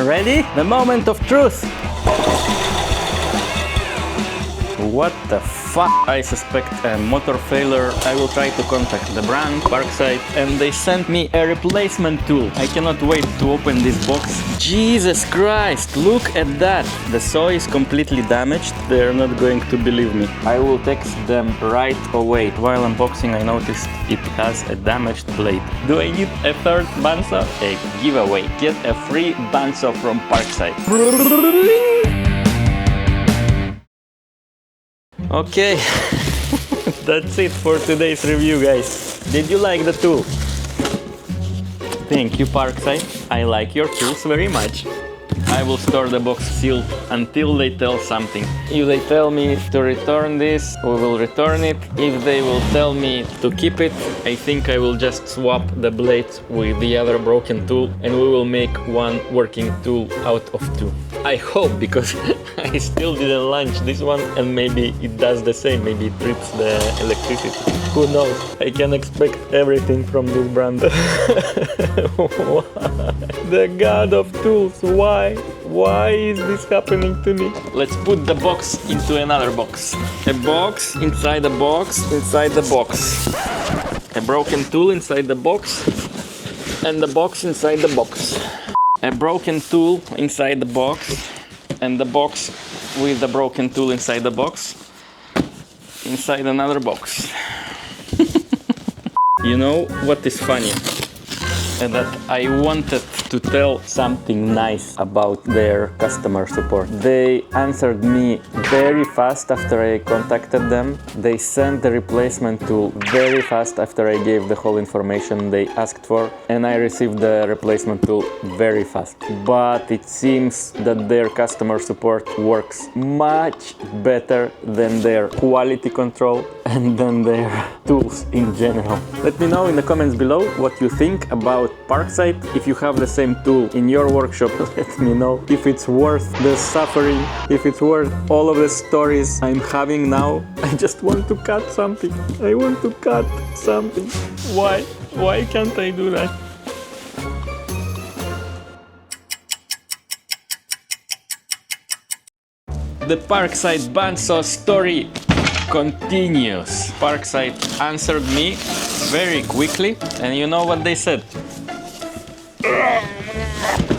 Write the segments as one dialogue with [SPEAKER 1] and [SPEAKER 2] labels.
[SPEAKER 1] Ready? The moment of truth. What the fuck? I suspect a motor failure. I will try to contact the brand, Parkside, and they sent me a replacement tool. I cannot wait to open this box. Jesus Christ, look at that. The saw is completely damaged. They're not going to believe me. I will text them right away. While unboxing, I noticed it has a damaged blade. Do I need a third bandsaw? A giveaway. Get a free bandsaw from Parkside. Okay, that's it for today's review, guys. Did you like the tool? Thank you, Parkside. I like your tools very much. I will store the box sealed until they tell something. If they tell me to return this, we will return it. If they will tell me to keep it, I think I will just swap the blades with the other broken tool and we will make one working tool out of two. I hope, because I still didn't launch this one and maybe it does the same. Maybe it trips the electricity. Who knows? I can expect everything from this brand. The god of tools, why? Why is this happening to me? Let's put the box into another box. A box inside a box inside the box. A broken tool inside the box and the box inside the box. A broken tool inside the box and the box with the broken tool inside the box inside another box. You know what is funny? That I wanted to tell something nice about their customer support. They answered me very fast after I contacted them. They sent the replacement tool very fast after I gave the whole information they asked for, and I received the replacement tool very fast. But it seems that their customer support works much better than their quality control and than their tools in general. Let me know in the comments below what you think about Parkside. If you have the same tool in your workshop, let me know if it's worth the suffering, if it's worth all of the stories I'm having now. I just want to cut something. I want to cut something. Why? Why can't I do that? The Parkside bandsaw story continues. Parkside answered me very quickly, and you know what they said?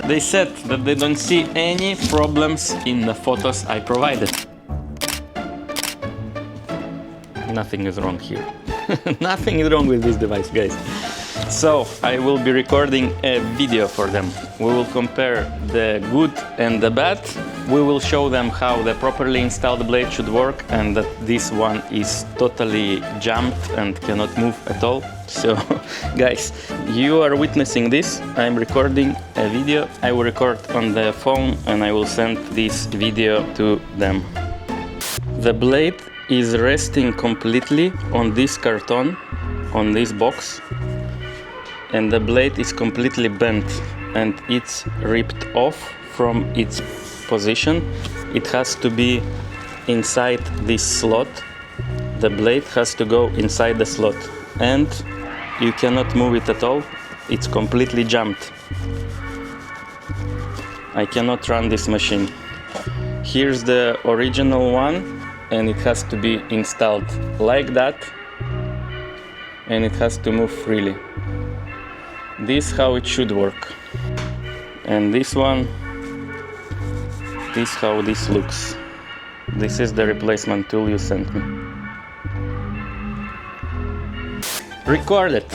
[SPEAKER 1] They said that they don't see any problems in the photos I provided. Nothing is wrong here. Nothing is wrong with this device, guys. So I will be recording a video for them. We will compare the good and the bad. We will show them how the properly installed blade should work and that this one is totally jammed and cannot move at all. So guys, you are witnessing this. I'm recording a video. I will record on the phone and I will send this video to them. The blade is resting completely on this carton, on this box, and the blade is completely bent and it's ripped off from its position. It has to be inside this slot. The blade has to go inside the slot and you cannot move it at all. It's completely jammed. I cannot run this machine. Here's the original one and it has to be installed like that and it has to move freely. This is how it should work. And this one, this is how this looks. This is the replacement tool you sent me. Record it.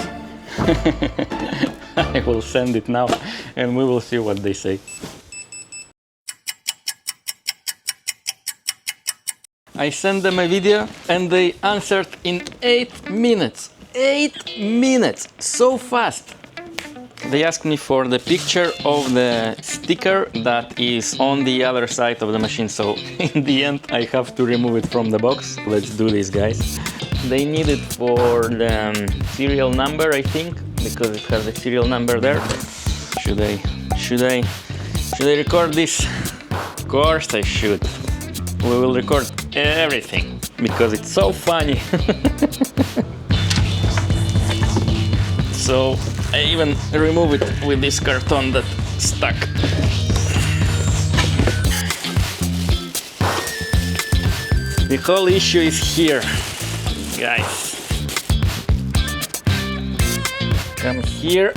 [SPEAKER 1] I will send it now and we will see what they say. I sent them a video and they answered in 8 minutes. 8 minutes! So fast! They asked me for the picture of the sticker that is on the other side of the machine, so in the end I have to remove it from the box. Let's do this, guys. They need it for the serial number, I think, because it has a serial number there. Should I record this? Of course I should. We will record everything because it's so funny. So I even remove it with this carton that stuck. The whole issue is here, guys. Come here.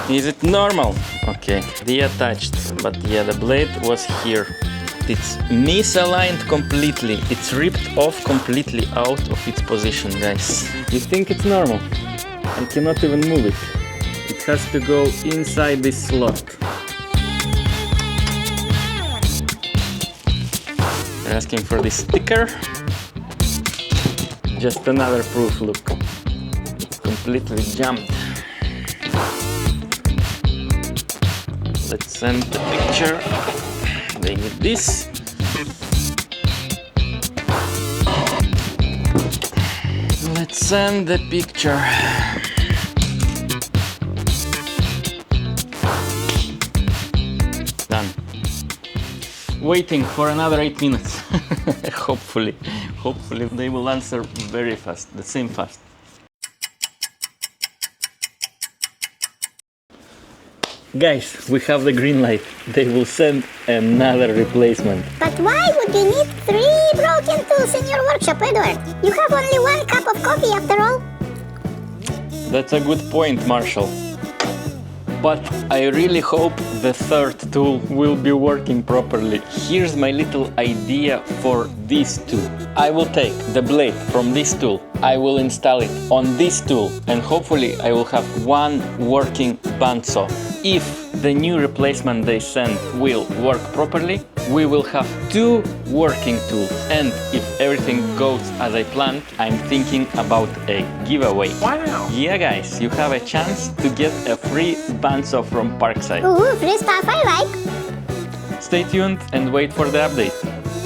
[SPEAKER 1] Is it normal? Okay, reattached, but yeah, the blade was here. It's misaligned completely. It's ripped off completely out of its position, guys. You think it's normal? I cannot even move it. It has to go inside this slot. They're asking for this sticker. Just another proof, look. It's completely jammed. Let's send the picture. They need this. Let's send the picture. Done. Waiting for another 8 minutes. Hopefully they will answer very fast, the same fast. Guys, we have the green light. They will send another replacement.
[SPEAKER 2] But why would you need 3 broken tools in your workshop, Edward? You have only 1 cup of coffee after all.
[SPEAKER 1] That's a good point, Marshall. But I really hope the 3rd tool will be working properly. Here's my little idea for these 2. I will take the blade from this tool, I will install it on this tool, and hopefully I will have 1 working bandsaw. If the new replacement they send will work properly, we will have 2 working tools. And if everything goes as I planned, I'm thinking about a giveaway.
[SPEAKER 3] Wow!
[SPEAKER 1] Yeah, guys, you have a chance to get a free bandsaw from Parkside.
[SPEAKER 2] Ooh, free stuff I like.
[SPEAKER 1] Stay tuned and wait for the update.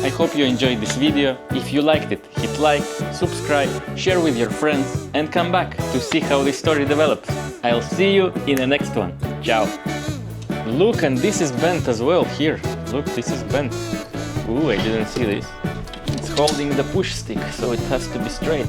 [SPEAKER 1] I hope you enjoyed this video. If you liked it, hit like, subscribe, share with your friends, and come back to see how this story develops. I'll see you in the next one. Ciao! Look, and this is bent as well here. Look, this is bent. Ooh, I didn't see this. It's holding the push stick, so it has to be straight.